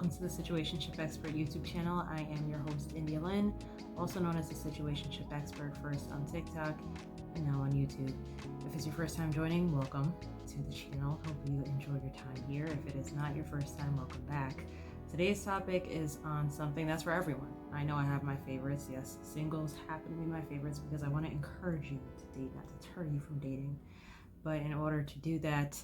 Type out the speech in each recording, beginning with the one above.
welcome to the Situationship Expert YouTube channel. I am your host, India Lynn, also known as the Situationship Expert, first on TikTok and now on YouTube. If it's your first time joining, welcome to the channel. Hope you enjoy your time here. If it is not your first time, welcome back. Today's topic is on something that's for everyone. I know I have my favorites. Yes, singles happen to be my favorites because I want to encourage you to date, not deter you from dating. But in order to do that,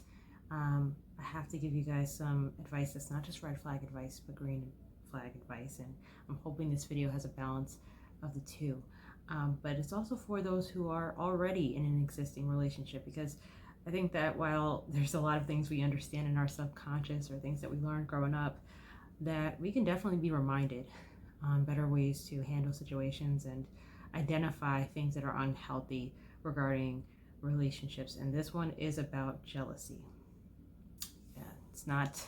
I have to give you guys some advice that's not just red flag advice, but green flag advice. And I'm hoping this video has a balance of the two. But it's also for those who are already in an existing relationship, because I think that while there's a lot of things we understand in our subconscious or things that we learned growing up, that we can definitely be reminded on better ways to handle situations and identify things that are unhealthy regarding relationships. And this one is about jealousy. Yeah, it's not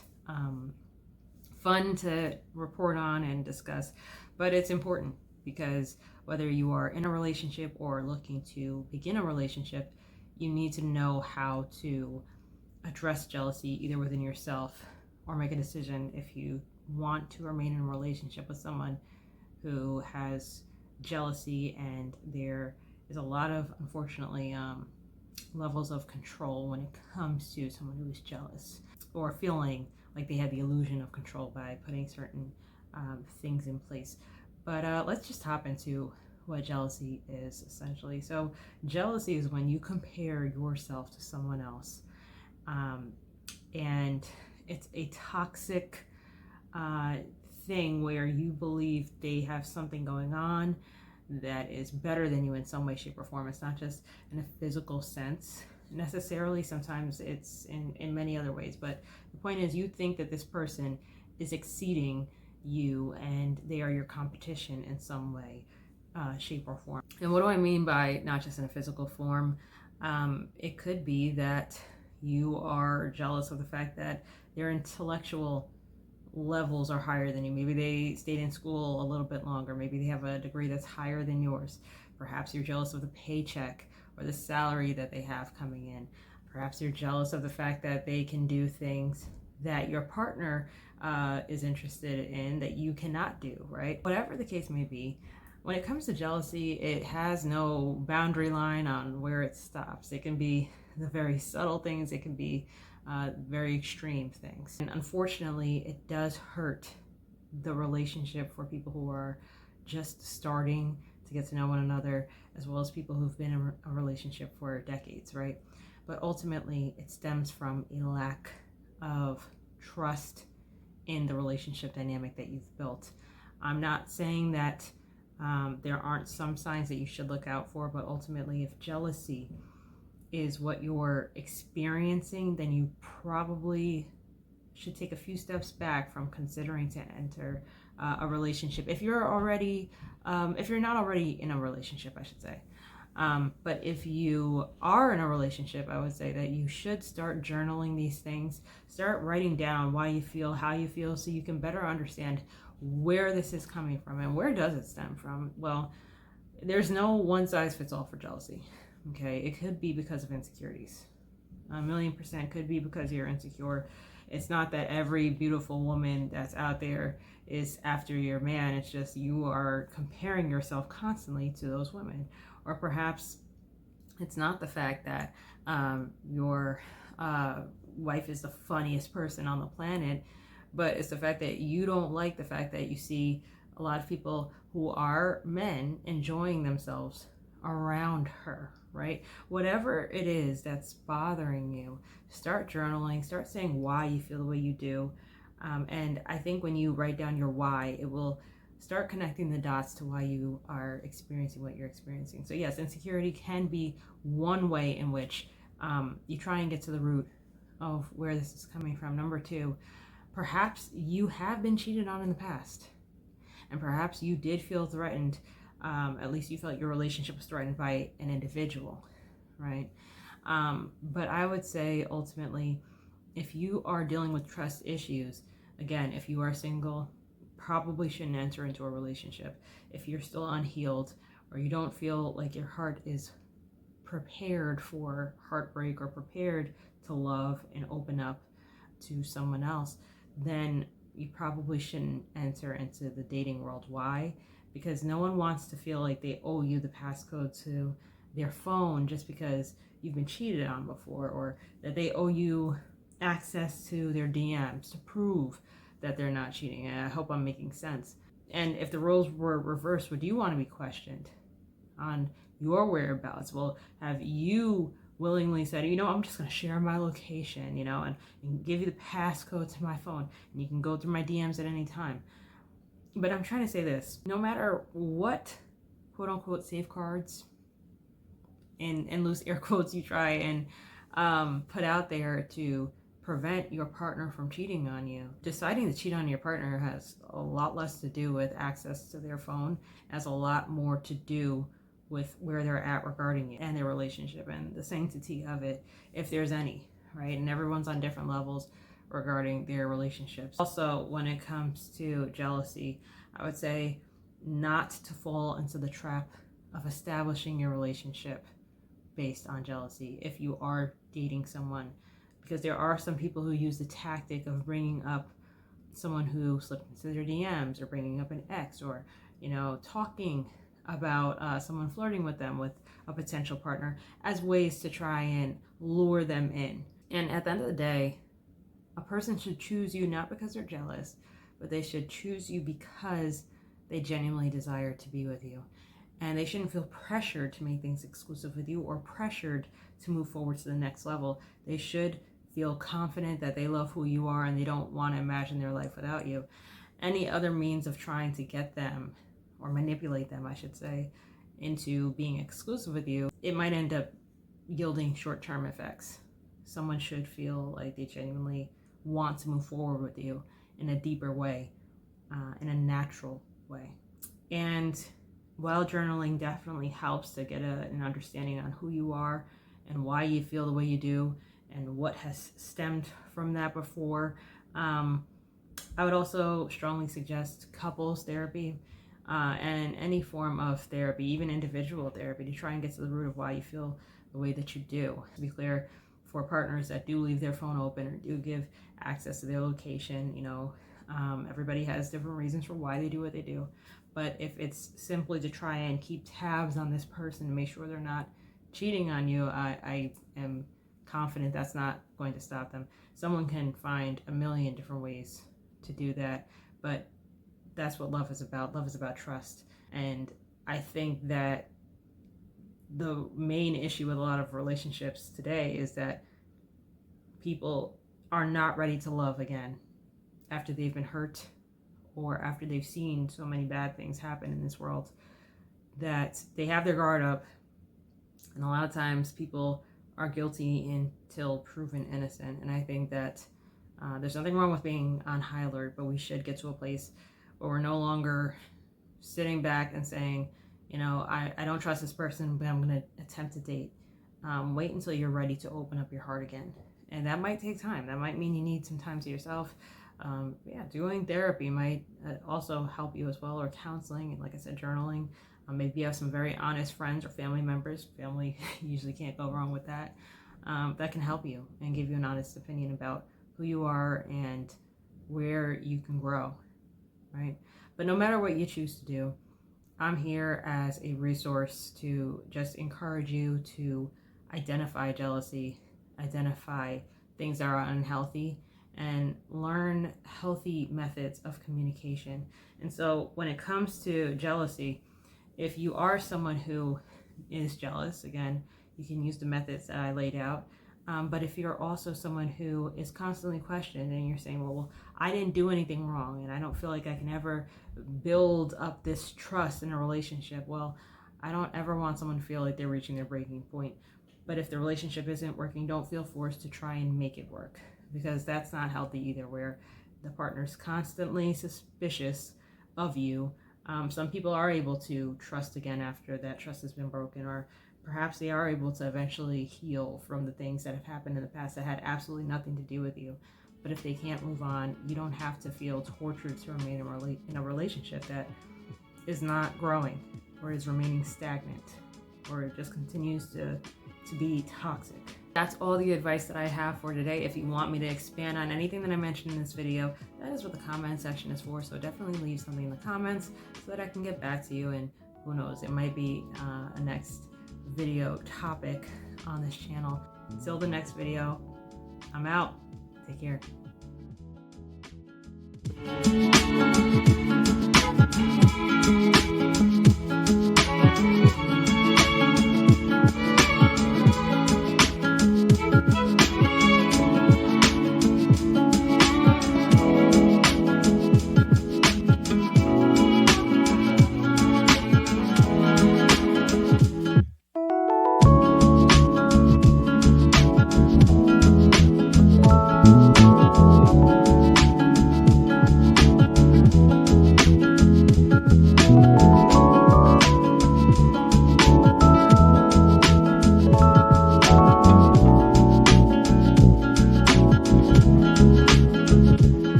fun to report on and discuss, but it's important because whether you are in a relationship or looking to begin a relationship, you need to know how to address jealousy either within yourself or make a decision if you want to remain in a relationship with someone who has jealousy. And there is a lot of, unfortunately, levels of control when it comes to someone who is jealous or feeling like they have the illusion of control by putting certain things in place. But let's just hop into what jealousy is essentially. So jealousy is when you compare yourself to someone else, and it's a toxic thing where you believe they have something going on that is better than you in some way, shape, or form. It's not just in a physical sense necessarily. Sometimes it's in many other ways. But the point is, you think that this person is exceeding you and they are your competition in some way, shape, or form. And what do I mean by not just in a physical form? It could be that you are jealous of the fact that their intellectual levels are higher than you. Maybe they stayed in school a little bit longer. Maybe they have a degree that's higher than yours. Perhaps you're jealous of the paycheck or the salary that they have coming in. Perhaps you're jealous of the fact that they can do things that your partner is interested in that you cannot do, right? Whatever the case may be, when it comes to jealousy, it has no boundary line on where it stops. It can be the very subtle things. It can be very extreme things. And unfortunately, it does hurt the relationship for people who are just starting to get to know one another, as well as people who've been in a relationship for decades, right? But ultimately, it stems from a lack of trust in the relationship dynamic that you've built. I'm not saying that there aren't some signs that you should look out for, but ultimately, if jealousy is what you're experiencing, then you probably should take a few steps back from considering to enter a relationship. If you're not already in a relationship, I should say. But if you are in a relationship, I would say that you should start journaling these things. Start writing down why you feel, how you feel, so you can better understand where this is coming from. And where does it stem from? Well, there's no one size fits all for jealousy. Okay, it could be because of insecurities. 1,000,000% could be because you're insecure. It's not that every beautiful woman that's out there is after your man. It's just you are comparing yourself constantly to those women. Or perhaps it's not the fact that your wife is the funniest person on the planet, but it's the fact that you don't like the fact that you see a lot of people who are men enjoying themselves around her, right? Whatever it is that's bothering you, start journaling, start saying why you feel the way you do. And I think when you write down your why, it will start connecting the dots to why you are experiencing what you're experiencing. So yes, insecurity can be one way in which you try and get to the root of where this is coming from. Number two, perhaps you have been cheated on in the past, and perhaps you did feel threatened. At least you felt your relationship was threatened by an individual, right? But I would say ultimately, if you are dealing with trust issues, again, if you are single, probably shouldn't enter into a relationship. If you're still unhealed or you don't feel like your heart is prepared for heartbreak or prepared to love and open up to someone else, then you probably shouldn't enter into the dating world. Why? Because no one wants to feel like they owe you the passcode to their phone just because you've been cheated on before, or that they owe you access to their DMs to prove that they're not cheating. And I hope I'm making sense. And if the roles were reversed, would you want to be questioned on your whereabouts? Well, have you willingly said, I'm just going to share my location, and give you the passcode to my phone, and you can go through my DMs at any time. But I'm trying to say this: no matter what quote unquote safeguards and loose air quotes you try and put out there to prevent your partner from cheating on you, deciding to cheat on your partner has a lot less to do with access to their phone, has a lot more to do with where they're at regarding you and their relationship and the sanctity of it, if there's any, right? And everyone's on different levels regarding their relationships. Also, when it comes to jealousy, I would say not to fall into the trap of establishing your relationship based on jealousy if you are dating someone, because there are some people who use the tactic of bringing up someone who slipped into their DMs, or bringing up an ex, or talking about someone flirting with them with a potential partner as ways to try and lure them in. And at the end of the day, a person should choose you not because they're jealous, but they should choose you because they genuinely desire to be with you. And they shouldn't feel pressured to make things exclusive with you, or pressured to move forward to the next level. They should feel confident that they love who you are and they don't want to imagine their life without you. Any other means of trying to get them, or manipulate them, I should say, into being exclusive with you, it might end up yielding short-term effects. Someone should feel like they genuinely want to move forward with you in a deeper way, in a natural way. And while journaling definitely helps to get an understanding on who you are and why you feel the way you do and what has stemmed from that before, I would also strongly suggest couples therapy and any form of therapy, even individual therapy, to try and get to the root of why you feel the way that you do. To be clear, for partners that do leave their phone open or do give access to their location, everybody has different reasons for why they do what they do. But if it's simply to try and keep tabs on this person to make sure they're not cheating on you, I am confident that's not going to stop them. Someone can find a million different ways to do that, but that's what love is about. Love is about trust. And I think that the main issue with a lot of relationships today is that people are not ready to love again after they've been hurt, or after they've seen so many bad things happen in this world, that they have their guard up. And a lot of times people are guilty until proven innocent. And I think that there's nothing wrong with being on high alert, but we should get to a place where we're no longer sitting back and saying, I don't trust this person, but I'm going to attempt to date. Wait until you're ready to open up your heart again. And that might take time. That might mean you need some time to yourself. Doing therapy might also help you as well, or counseling, and like I said, journaling. Maybe you have some very honest friends or family members. Family usually can't go wrong with that. That can help you and give you an honest opinion about who you are and where you can grow, right? But no matter what you choose to do, I'm here as a resource to just encourage you to identify jealousy, identify things that are unhealthy, and learn healthy methods of communication. And so when it comes to jealousy, if you are someone who is jealous, again, you can use the methods that I laid out. But if you're also someone who is constantly questioned and you're saying, well, I didn't do anything wrong and I don't feel like I can ever build up this trust in a relationship, well, I don't ever want someone to feel like they're reaching their breaking point. But if the relationship isn't working, don't feel forced to try and make it work, because that's not healthy either, where the partner's constantly suspicious of you. Some people are able to trust again after that trust has been broken, or perhaps they are able to eventually heal from the things that have happened in the past that had absolutely nothing to do with you. But if they can't move on, you don't have to feel tortured to remain in a relationship that is not growing, or is remaining stagnant, or it just continues to be toxic. That's all the advice that I have for today. If you want me to expand on anything that I mentioned in this video, that is what the comment section is for. So definitely leave something in the comments so that I can get back to you, and who knows, it might be a next video topic on this channel. Until the next video, I'm out. Take care.